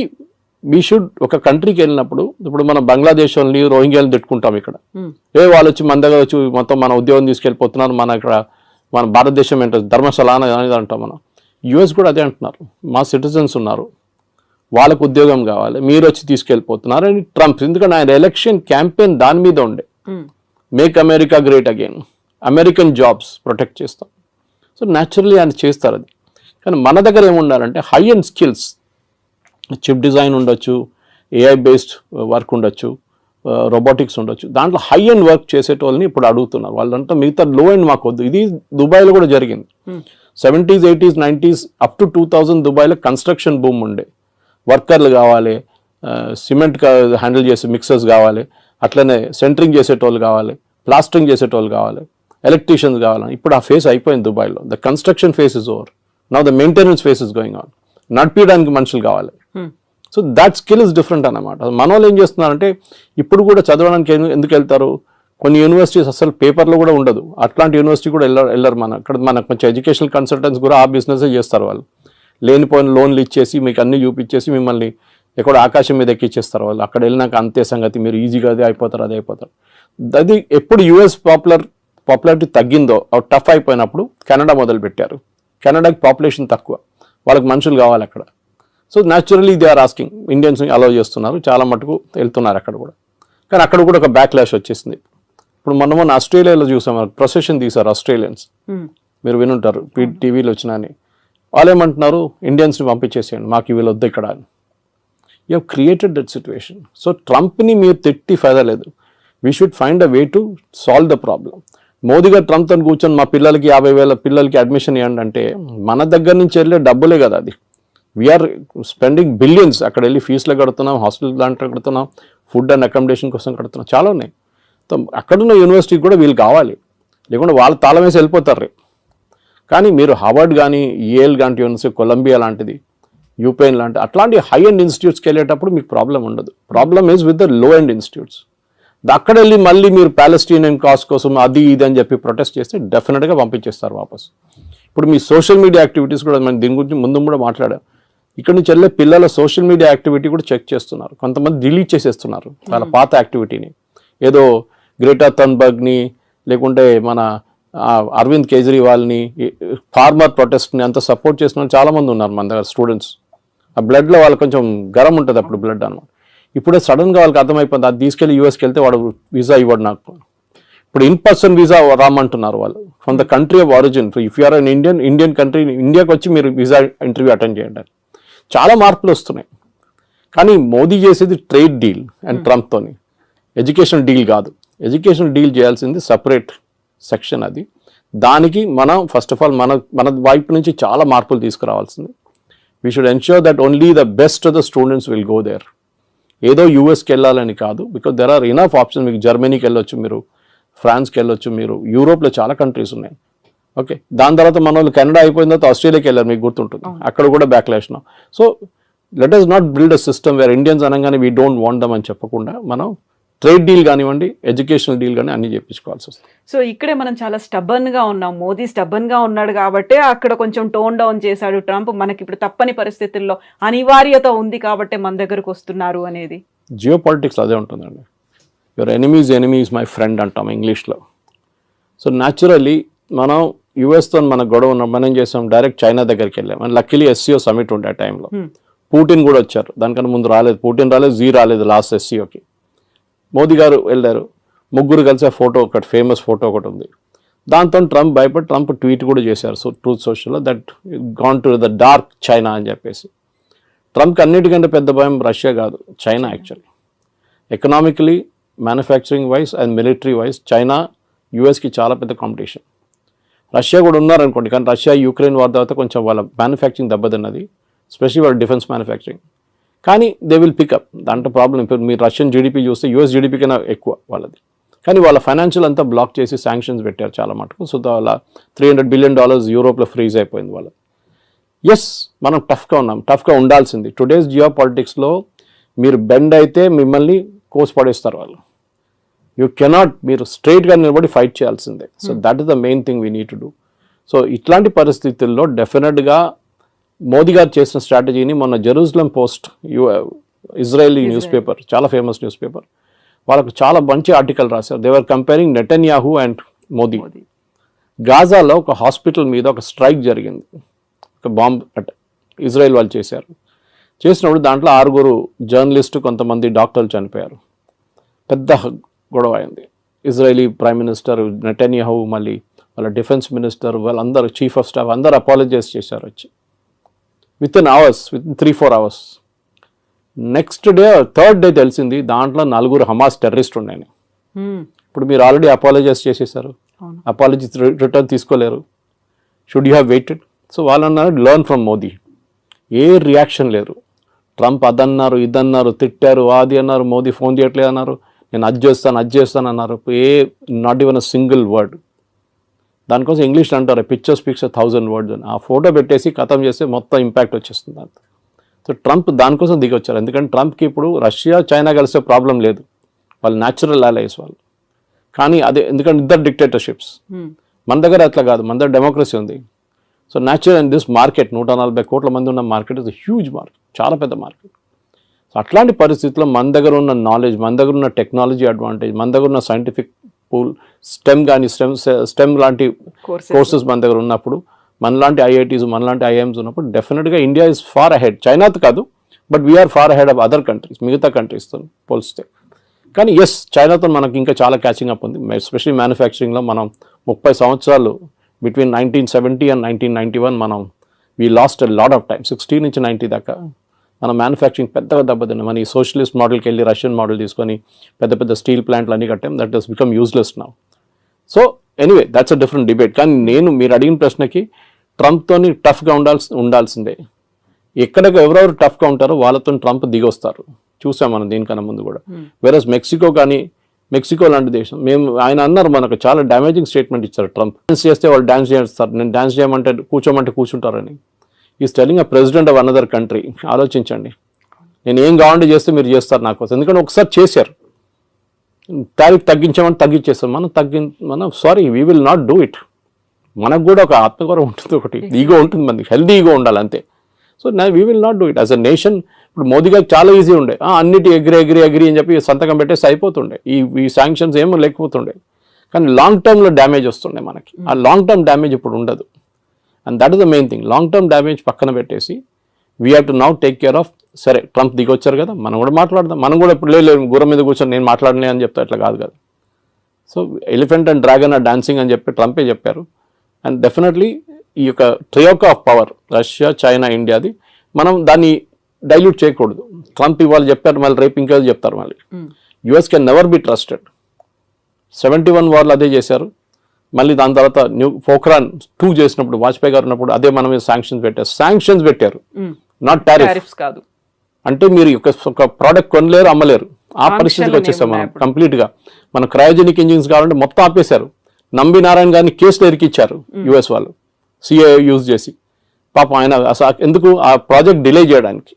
వీ షుడ్ ఒక కంట్రీకి వెళ్ళినప్పుడు, ఇప్పుడు మనం బంగ్లాదేశ్ వాళ్ళని రోహింగ్యాలను తిట్టుకుంటాం ఇక్కడ, వాళ్ళు వచ్చి మన దగ్గర వచ్చి మొత్తం మన ఉద్యోగం తీసుకెళ్ళిపోతున్నారు, మన ఇక్కడ మన భారతదేశం ఏంటో ధర్మశాల అనేది అంటాం మనం. యూఎస్ కూడా అదే అంటున్నారు, మా సిటిజన్స్ ఉన్నారు, వాళ్ళకు ఉద్యోగం కావాలి, మీరు వచ్చి తీసుకెళ్ళిపోతున్నారు అని ట్రంప్. ఎందుకంటే ఆయన ఎలక్షన్ క్యాంపెయిన్ దాని మీద ఉండే, make America great again, American jobs protect చేస్తాం. సో న్యాచురల్లీ ఆయన చేస్తారు అది. కానీ మన దగ్గర ఏముండాలంటే high end skills, chip design ఉండొచ్చు, ఏఐ బేస్డ్ వర్క్ ఉండొచ్చు, రోబోటిక్స్ ఉండొచ్చు. దాంట్లో హై అండ్ వర్క్ చేసేటోళ్ళని ఇప్పుడు అడుగుతున్నారు. వాళ్ళంతా మిగతా లో అండ్ మాకు వద్దు. ఇది దుబాయ్లో కూడా జరిగింది. 70s, 80s, 90s up to 2000 దుబాయ్లో కన్స్ట్రక్షన్ బూమ్ ఉండే. వర్కర్లు కావాలి, సిమెంట్ హ్యాండిల్ చేసే మిక్సర్స్ కావాలి, అట్లనే సెంటరింగ్ చేసేటోళ్ళు కావాలి, ప్లాస్టరింగ్ చేసేటోళ్ళు కావాలి, ఎలక్ట్రీషియన్స్ కావాలి. ఇప్పుడు ఆ ఫేస్ అయిపోయింది దుబాయ్లో. The construction face is over. Now the maintenance face is going on. నడిపించడానికి మనుషులు కావాలి. So that skill is different అన్నమాట. మన వాళ్ళు ఏం చేస్తున్నారంటే ఇప్పుడు కూడా చదవడానికి ఎందుకు వెళ్తారు, కొన్ని యూనివర్సిటీస్ అసలు పేపర్లో కూడా ఉండదు, అట్లాంటి యూనివర్సిటీ కూడా వెళ్ళరు. మనకు కొంచెం ఎడ్యుకేషనల్ కన్సల్టెంట్స్ కూడా ఆ బిజినెస్ చేస్తారు. వాళ్ళు లేనిపోయిన లోన్లు ఇచ్చేసి మీకు అన్ని చూపించేసి మిమ్మల్ని ఎక్కడ ఆకాశం మీద ఎక్కిచ్చేస్తారు. వాళ్ళు అక్కడ వెళ్ళినాక అంతే సంగతి, మీరు ఈజీగా అదే అయిపోతారు. అది ఎప్పుడు యూఎస్ పాపులారిటీ తగ్గిందో, టఫ్ అయిపోయినప్పుడు కెనడా మొదలు పెట్టారు. కెనడాకి పాపులేషన్ తక్కువ, వాళ్ళకి మనుషులు కావాలి అక్కడ. So naturally they are asking, ఇండియన్స్ని అలౌ చేస్తున్నారు, చాలా మటుకు వెళ్తున్నారు అక్కడ కూడా. కానీ అక్కడ కూడా ఒక బ్యాక్లాష్ వచ్చేసింది. ఇప్పుడు మొన్న ఆస్ట్రేలియాలో చూసాం, ప్రొసెషన్ తీశారు ఆస్ట్రేలియన్స్, మీరు వినుంటారు, టీవీలో వచ్చినా అని. వాళ్ళు ఏమంటున్నారు, ఇండియన్స్ని పంపించేసేయండి, మాకు వీళ్ళు వద్దు ఇక్కడ అని. You have created that situation. So ట్రంప్ని మీరు తిట్టి ఫైదా లేదు. We should find a way to solve the problem. Modi గారు ట్రంప్తో కూర్చొని మా పిల్లలకి 50,000 పిల్లలకి అడ్మిషన్ ఇవ్వండి అంటే మన దగ్గర నుంచి వెళ్ళే డబ్బులే కదా అది. We're spending billions. అక్కడ వెళ్ళి ఫీజులు కడుతున్నాం, హాస్టల్ దాంట్లో కడుతున్నాం, ఫుడ్ అండ్ అకామిడేషన్ కోసం కడుతున్నాం, చాలా ఉన్నాయి. అక్కడున్న యూనివర్సిటీకి కూడా వీళ్ళు కావాలి, లేకుంటే వాళ్ళు తాళం వేసి వెళ్ళిపోతారు. కానీ మీరు హార్వర్డ్ కానీ, ఏల్ లాంటి యూనివర్సిటీ, కొలంబియా లాంటిది, యూపెన్ లాంటి అట్లాంటి హై అండ్ ఇన్స్టిట్యూట్స్కి వెళ్ళేటప్పుడు మీకు ప్రాబ్లం ఉండదు. Problem is with the low and institutes. అక్కడ వెళ్ళి మళ్ళీ మీరు ప్యాలెస్టీనియన్ కాజ్ కోసం అది ఇది అని చెప్పి ప్రొటెస్ట్ చేస్తే డెఫినెట్గా పంపించేస్తారు వాపస్. ఇప్పుడు మీ సోషల్ మీడియా యాక్టివిటీస్ కూడా మనం దీని గురించి ముందు కూడా మాట్లాడాం. ఇక్కడ నుంచి వెళ్ళే పిల్లల సోషల్ మీడియా యాక్టివిటీ కూడా చెక్ చేస్తున్నారు. కొంతమంది డిలీట్ చేసేస్తున్నారు వాళ్ళ పాత యాక్టివిటీని. ఏదో గ్రేటా థన్బర్గ్ని లేకుంటే మన అరవింద్ కేజ్రీవాల్ని, ఫార్మర్ ప్రొటెస్ట్ని అంత సపోర్ట్ చేసిన వాళ్ళు చాలామంది ఉన్నారు మన దగ్గర స్టూడెంట్స్. ఆ బ్లడ్లో వాళ్ళకి కొంచెం గరం ఉంటుంది అప్పుడు బ్లడ్ అనమాట. ఇప్పుడే సడన్గా వాళ్ళకి అర్థమైపోయింది, అది తీసుకెళ్ళి యూఎస్కి వెళ్తే వాడు వీసా ఇవ్వడు నాకు. ఇప్పుడు ఇన్ పర్సన్ వీసా రామంటున్నారు వాళ్ళు, from the country of origin. If you're an Indian country, ఇండియాకి వచ్చి మీరు వీసా ఇంటర్వ్యూ అటెండ్ చేయండి. చాలా మార్పులు వస్తున్నాయి. కానీ మోదీ చేసేది ట్రేడ్ డీల్ అండ్ ట్రంప్తోని, ఎడ్యుకేషన్ డీల్ కాదు. ఎడ్యుకేషన్ డీల్ చేయాల్సింది సపరేట్ సెక్షన్ అది. దానికి మనం ఫస్ట్ ఆఫ్ ఆల్ మన వైపు నుంచి చాలా మార్పులు తీసుకురావాల్సింది. We should ensure that only the best of the students will go there. ఏదో యూఎస్కి వెళ్ళాలని కాదు, because there are enough options. మీకు జర్మనీకి వెళ్ళొచ్చు, మీరు ఫ్రాన్స్కి వెళ్ళొచ్చు, మీరు యూరోప్లో చాలా కంట్రీస్ ఉన్నాయి. ఓకే, దాని తర్వాత మన వాళ్ళు కెనడా అయిపోయిన తర్వాత ఆస్ట్రేలియాకి వెళ్ళారు, మీకు గుర్తుంటుంది, అక్కడ కూడా backlash. So let us not build a system wear Indians అనగానే వీ డోంట్ వాంట్ దమ్ అని చెప్పకుండా మనం ట్రేడ్ డీల్ కానివ్వండి, ఎడ్యుకేషనల్ డీల్ కానీ అన్ని చేయించుకోవాల్సి వస్తుంది. సో ఇక్కడే మనం చాలా స్టబర్న్ గా ఉన్నాం. మోదీ స్టబర్న్ గా ఉన్నాడు కాబట్టి అక్కడ కొంచెం టోన్ డౌన్ చేశాడు ట్రంప్. మనకి ఇప్పుడు తప్పని పరిస్థితుల్లో అనివార్యత ఉంది కాబట్టి మన దగ్గరకు వస్తున్నారు అనేది. జియో పాలిటిక్స్ అదే ఉంటుందండి. Your enemy is my friend అంటాం ఇంగ్లీష్లో. సో న్యాచురల్లీ మనం యుఎస్తో మన గొడవ ఉన్నాం, మనం ఏం చేసాం, డైరెక్ట్ చైనా దగ్గరికి వెళ్ళాం. అండ్ లక్కీలీ SCO సమిట్ ఉండే ఆ టైంలో పుటిన్ కూడా వచ్చారు. దానికన్నా ముందు రాలేదు, పుటిన్ రాలేదు, జీ రాలేదు లాస్ట్ SCOకి. మోదీ గారు వెళ్ళారు, ముగ్గురు కలిసి ఫోటో, ఒకటి ఫేమస్ ఫోటో ఒకటి ఉంది. దాంతో ట్రంప్ భయపడి ట్రంప్ ట్వీట్ కూడా చేశారు ట్రూత్ సోషల్లో, that gone to the dark China అని చెప్పేసి. ట్రంప్కి అన్నిటికంటే పెద్ద భయం రష్యా కాదు, China. Actually economically, manufacturing wise and military wise China యూఎస్కి చాలా పెద్ద కాంపిటీషన్. రష్యా కూడా ఉన్నారనుకోండి, కానీ రష్యా యుక్రెయిన్ వార్ తర్వాత కొంచెం వాళ్ళ మ్యానుఫ్యాక్చరింగ్ దెబ్బతిన్నది, స్పెషల్లీ వాళ్ళ డిఫెన్స్ మ్యానుఫ్యాక్చరింగ్. కానీ దే విల్ పికప్, దాంట్లో ప్రాబ్లం. ఇప్పుడు మీరు రష్యన్ జీడిపి చూస్తే US జీడిపి కన్నా ఎక్కువ వాళ్ళది. కానీ వాళ్ళ ఫైనాన్షియల్ అంతా బ్లాక్ చేసి శాంక్షన్స్ పెట్టారు చాలా మటుకు. సో వాళ్ళ $300 బిలియన్ యూరోప్లో ఫ్రీజ్ అయిపోయింది వాళ్ళది. ఎస్, మనం టఫ్గా ఉన్నాం, టఫ్గా ఉండాల్సింది. టుడేస్ జియో పాలిటిక్స్లో మీరు బెండ్ అయితే మిమ్మల్ని కోసి పడేస్తారు వాళ్ళు. యూ కెనాట్, మీరు స్ట్రైట్గా నిలబడి ఫైట్ చేయాల్సిందే. So that is the main thing we need to do. So ఇట్లాంటి పరిస్థితుల్లో డెఫినెట్గా మోదీ గారు చేసిన స్ట్రాటజీని మొన్న Jerusalem Post, Israeli news paper, చాలా ఫేమస్ న్యూస్ పేపర్, వాళ్ళకు చాలా మంచి ఆర్టికల్ రాశారు. They were comparing Netanyahu and Modi. గాజాలో ఒక హాస్పిటల్ మీద ఒక స్ట్రైక్ జరిగింది, ఒక బాంబ్ అటాక్ ఇజ్రాయెల్ వాళ్ళు చేశారు. చేసినప్పుడు దాంట్లో 6 జర్నలిస్టు, కొంతమంది డాక్టర్లు చనిపోయారు. పెద్ద గొడవ అయింది. ఇజ్రాయలీ ప్రైమ్ మినిస్టర్ నెటన్యాహు, మళ్ళీ వాళ్ళ డిఫెన్స్ మినిస్టర్, వాళ్ళందరూ చీఫ్ ఆఫ్ స్టాఫ్ అందరూ అపాలజైజ్ చేశారు వచ్చి. With 3-4 hours. Next day, third day తెలిసింది దాంట్లో 4 హమాస్ టెర్రరిస్ట్ ఉన్నాయని. ఇప్పుడు మీరు ఆల్రెడీ అపాలజైజ్ చేసేసారు, అపాలజీ రిటర్న్ తీసుకోలేరు. Should you have weighted? So వాళ్ళు అన్నారు learn from Modi. A reaction లేదు. ట్రంప్ అదన్నారు, ఇదన్నారు, తిట్టారు, అది అన్నారు, మోదీ ఫోన్ చేయట్లేదు అన్నారు, నేను అది చేస్తాను అన్నారు. Not even a single word. దానికోసం ఇంగ్లీష్లో అంటారు పిక్చర్ స్పీక్స్ 1,000 words అని. ఆ ఫోటో పెట్టేసి ఖతం చేస్తే మొత్తం ఇంపాక్ట్ వచ్చేస్తుంది అంత. సో ట్రంప్ దానికోసం దిగి వచ్చారు. ఎందుకంటే ట్రంప్కి ఇప్పుడు రష్యా చైనా కలిసే ప్రాబ్లం లేదు, వాళ్ళు న్యాచురల్ అలైస్ వాళ్ళు. కానీ అదే ఎందుకంటే ఇద్దరు డిక్టేటర్షిప్స్. మన దగ్గర అట్లా కాదు, మన దగ్గర డెమోక్రసీ ఉంది. So natural and this market 140 కోట్ల మంది ఉన్న మార్కెట్ ఇస్ హ్యూజ్ మార్కెట్, చాలా పెద్ద మార్కెట్. సో అట్లాంటి పరిస్థితుల్లో మన దగ్గర ఉన్న నాలెడ్జ్, మన దగ్గర ఉన్న టెక్నాలజీ అడ్వాంటేజ్, మన దగ్గర ఉన్న సైంటిఫిక్ పూల్, స్టెమ్ కానీ స్టెమ్ లాంటి కోర్సెస్ మన దగ్గర ఉన్నప్పుడు, మనలాంటి IITs, మనలాంటి IIMs ఉన్నప్పుడు డెఫినెట్గా ఇండియా ఇస్ ఫార్ అహెడ్. చైనాతో కాదు, but we're far ahead of other countries, మిగతా కంట్రీస్తో పోలిస్తే. కానీ ఎస్, చైనాతో మనకి ఇంకా చాలా క్యాచింగ్ అప్ ఉంది. ఎస్పెషల్లీ మ్యానుఫ్యాక్చరింగ్లో మనం 30 సంవత్సరాలు బిట్వీన్ 1970 and 1991 మనం we lost a lot of time. 60 నుంచి 90 దాకా మన మ్యానుఫ్యాక్చరింగ్ పెద్దగా దెబ్బతిన్నాం. మన ఈ సోషలిస్ట్ మోడల్కి వెళ్ళి రష్యన్ మోడల్ తీసుకొని పెద్ద పెద్ద స్టీల్ ప్లాంట్లు అన్నీ కట్టాం. That has become useless now. So anyway that's a different debate. కానీ మీరు అడిగిన ప్రశ్నకి ట్రంప్తోని టఫ్గా ఉండాల్సిందే. ఎక్కడెక్కడ ఎవరెవరు టఫ్గా ఉంటారో వాళ్ళతో ట్రంప్ దిగి వస్తారు. చూసాం మనం దీనికన్నా ముందు కూడా. వేరస్ మెక్సికో కానీ, మెక్సికో లాంటి దేశం, ఆయన అన్నారు మనకు చాలా డ్యామేజింగ్ స్టేట్మెంట్ ఇచ్చారు ట్రంప్. డాన్స్ చేస్తే వాళ్ళు డాన్స్ చేస్తారు, నేను డాన్స్ చేయమంటే కూర్చోమంటే కూర్చుంటారని. Is telling a president of another country. ఆలోచించండి, నేను ఏం కావాలంటే చేస్తే మీరు చేస్తారు నా కోసం. ఎందుకంటే ఒకసారి చేశారు, టారిఫ్ తగ్గించామని తగ్గించేస్తాం. మనం sorry, we will not do it. మనకు కూడా ఒక ఆత్మగౌరవం ఉంటుంది, ఒకటి ఈగో ఉంటుంది, మనకి హెల్దీ ఈగో ఉండాలి అంతే. So we will not do it as a nation. ఇప్పుడు మోదీ గారికి చాలా ఈజీ ఉండే, అన్నిటి ఎగ్రీ అని చెప్పి సంతకం పెట్టేసి అయిపోతుండే, ఈ శాంక్షన్స్ ఏమో లేకపోతుండే. కానీ లాంగ్ టర్మ్లో డ్యామేజ్ వస్తుండే మనకి. ఆ లాంగ్ టర్మ్ డ్యామేజ్ ఇప్పుడు ఉండదు. And that is the main thing. Long term damage పక్కన పెట్టేసి we have to now take care of. సరే, ట్రంప్ దిగొచ్చారు కదా, మనం కూడా మాట్లాడదాం. మనం కూడా ఇప్పుడు లేదు గుర్రం మీద కూర్చొని నేను మాట్లాడలే అని చెప్తా, ఇట్లా కాదు కదా. So elephant and dragon are dancing అని చెప్పి ట్రంపే చెప్పారు. అండ్ డెఫినెట్లీ ఈ యొక్క troika of power, Russia, China, ఇండియాది, మనం దాన్ని డైల్యూట్ చేయకూడదు. ట్రంప్ ఇవాళ చెప్పారు, మళ్ళీ రేపు ఇంకా చెప్తారు. మళ్ళీ US can never be trusted. 71 వార్లు అదే చేశారు. మళ్ళీ దాని తర్వాత పోఖ్రాన్ 2 చేసినప్పుడు, వాజ్పేయి గారు ఉన్నప్పుడు అదే మన మీద శాంక్షన్స్ పెట్టారు, నాట్ టారిఫ్స్ కాదు. అంటే మీరు ఒక ప్రోడక్ట్ కొనలేరు, అమ్మలేరు, ఆ పరిస్థితికి వచ్చేసాం మనం కంప్లీట్గా. మన క్రయోజెనిక్ ఇంజిన్స్ కావాలంటే మొత్తం ఆపేశారు. నంబి నారాయణ గారిని కేసులు ఎరికిచ్చారు యుఎస్ వాళ్ళు సిఏ యూజ్ చేసి. పాపం ఆయన అసలు ఎందుకు ఆ ప్రాజెక్ట్ డిలే చేయడానికి,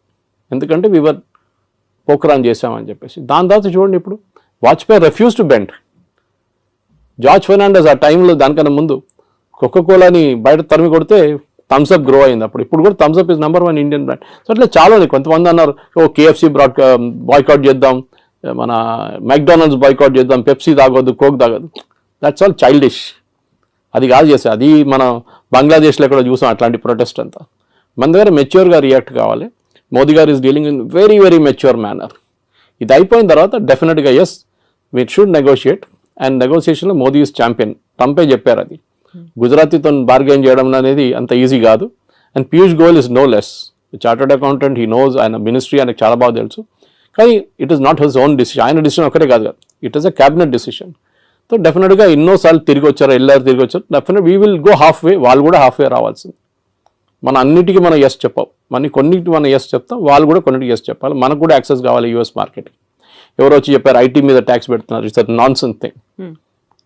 ఎందుకంటే వివర్ పోఖ్రాన్ చేసామని చెప్పేసి. దాని తర్వాత చూడండి ఇప్పుడు Vajpayee refuse to bend. George Fernandes ఆ టైంలో దానికన్నా ముందు కోకోకోలాని బయట తరిమి కొడితే థమ్స్అప్ గ్రో అయింది అప్పుడు. ఇప్పుడు కూడా Thums Up is number 1 Indian brand. So అట్లా చాలా ఉంది. కొంతమంది అన్నారు కేఎఫ్సి బాయ్కాట్ చేద్దాం, మన మెక్డానల్డ్స్ బాయ్కాట్ చేద్దాం, పెప్సీ తాగొద్దు, కోక్ తాగొద్దు. That's all childish. అది కాదు చేస్తే, అది మనం బంగ్లాదేశ్లో కూడా చూసాం అట్లాంటి ప్రొటెస్ట్ అంతా. మన దగ్గర మెచ్యూర్గా రియాక్ట్ కావాలి. మోదీ గారు is dealing in very very mature manner. ఇది అయిపోయిన తర్వాత డెఫినెట్గా yes we should negotiate. And నెగోషియేషన్లో మోదీ ఈజ్ ఛాంపియన్. ట్రంపే చెప్పారు అది. గుజరాతీతో బార్గెన్ చేయడం అనేది అంత ఈజీ కాదు. And Piyush Goyal is no less chartered accountant, he knows, ఆయన మినిస్ట్రీ ఆయనకు చాలా బాగా తెలుసు. కానీ it is not his own decision. ఆయన డిసిషన్ ఒకటే కాదు కదా, it is a cabinet decision. So డెఫినెట్గా ఎన్నోసార్లు తిరిగి వచ్చారు, తిరిగి వచ్చారు. Definite we will go half వే. వాళ్ళు కూడా హాఫ్ వే రావాల్సింది. మన అన్నిటికీ మనం ఎస్ చెప్పాం, కొన్నిటికి మనం ఎస్ చెప్తాం, వాళ్ళు కూడా కొన్నిటికి ఎస్ చెప్పాలి. మనకు కూడా యాక్సెస్ కావాలి యూఎస్ మార్కెట్కి. ఎవరో వచ్చి చెప్పారు ఐటీ మీద ట్యాక్స్ పెడుతున్నారు, it's non sense thing.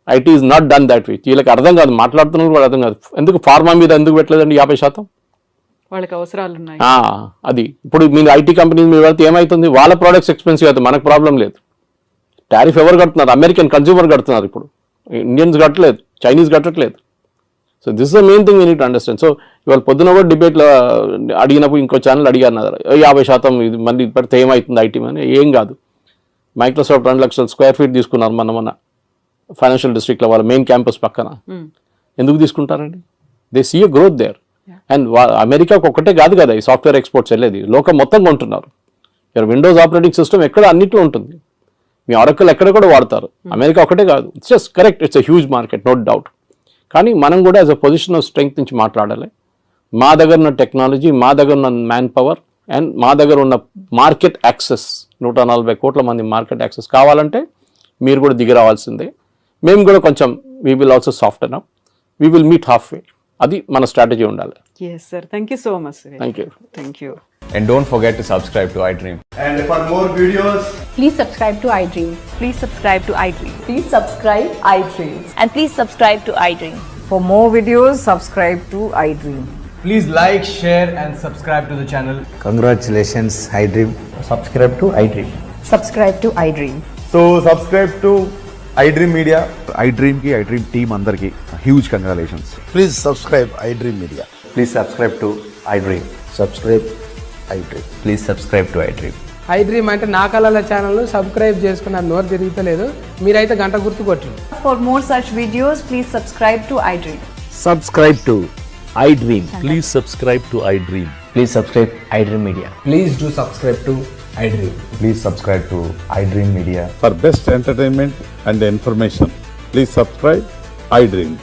IT is not done that way. వీళ్ళకి అర్థం కాదు, మాట్లాడుతున్నారు కూడా అర్థం కాదు. ఎందుకు ఫార్మా మీద ఎందుకు పెట్టలేదండి 50%? వాళ్ళకి అవసరాలు ఉన్నాయి. అది ఇప్పుడు మీరు ఐటీ కంపెనీ మీద పెడితే ఏమవుతుంది, వాళ్ళ ప్రోడక్ట్స్ ఎక్స్పెన్సివ్ అవుతుంది, మనకు ప్రాబ్లం లేదు. టారిఫ్ ఎవరు కడుతున్నారు? అమెరికన్ కన్స్యూమర్ కడుతున్నారు. ఇప్పుడు ఇండియన్స్ కట్టలేదు, చైనీస్ కట్టట్లేదు. So this is the main thing we need to understand. So ఇవాళ పొద్దున కూడా డిబేట్లో అడిగినప్పుడు ఇంకో ఛానల్ అడిగారు, 50% ఇది మళ్ళీ పెడితే ఏమవుతుంది ఐటీ అని. ఏం కాదు. మైక్రోసాఫ్ట్ 2 లక్షల స్క్వేర్ ఫీట్ తీసుకున్నారు మన ఫైనాన్షియల్ డిస్ట్రిక్ట్లో, వాళ్ళ మెయిన్ క్యాంపస్ పక్కన. ఎందుకు తీసుకుంటారండి? They see a growth there. And అమెరికాకు ఒక్కటే కాదు కదా ఈ సాఫ్ట్వేర్ ఎక్స్పోర్ట్స్ వెళ్ళేది, లోకం మొత్తం కొంటున్నారు. విండోస్ ఆపరేటింగ్ సిస్టమ్ ఎక్కడ అన్నిట్లో ఉంటుంది, మీ ఆరకల్ ఎక్కడ కూడా వాడతారు. అమెరికా ఒకటే కాదు. It's just correct, it's a huge market, no doubt. కానీ మనం కూడా as a position of strength నుంచి మాట్లాడాలి. మా దగ్గర ఉన్న టెక్నాలజీ, మా దగ్గర ఉన్న మ్యాన్ పవర్ అండ్ మా దగ్గర ఉన్న మార్కెట్ యాక్సెస్, 140 కోట్ల మంది మార్కెట్ యాక్సెస్ కావాలంటే మీరు కూడా దిగి రావాల్సిందే. మేము కూడా కొంచెం we will also soften up, we will meet half way. అది మన స్ట్రాటజీ ఉండాలి. Yes sir, thank you so much. Thank you. And don't forget to subscribe to iDream. And for more videos, Please subscribe to iDream. Please subscribe to iDream. Please subscribe iDream. And please subscribe to iDream. For more videos, subscribe to iDream. please like, share and subscribe to the channel. Congratulations, iDream. Subscribe to iDream. Subscribe to iDream. So subscribe to iDream Media. iDream ki iDream team andarki huge congratulations. Please subscribe iDream Media. Please subscribe to iDream. Subscribe iDream. Please subscribe to iDream. iDream అంటే నా కళల channel subscribe చేసుకున్నారు, నోరు తిరుగుతలేదు. మీరైతే గంట గుర్తు కొట్టండి. For more such videos, please subscribe to iDream. Subscribe to iDream. Please subscribe to iDream. Please subscribe iDream Media. Please do subscribe to iDream. Please subscribe to iDream Media. For best entertainment and information, please subscribe iDream.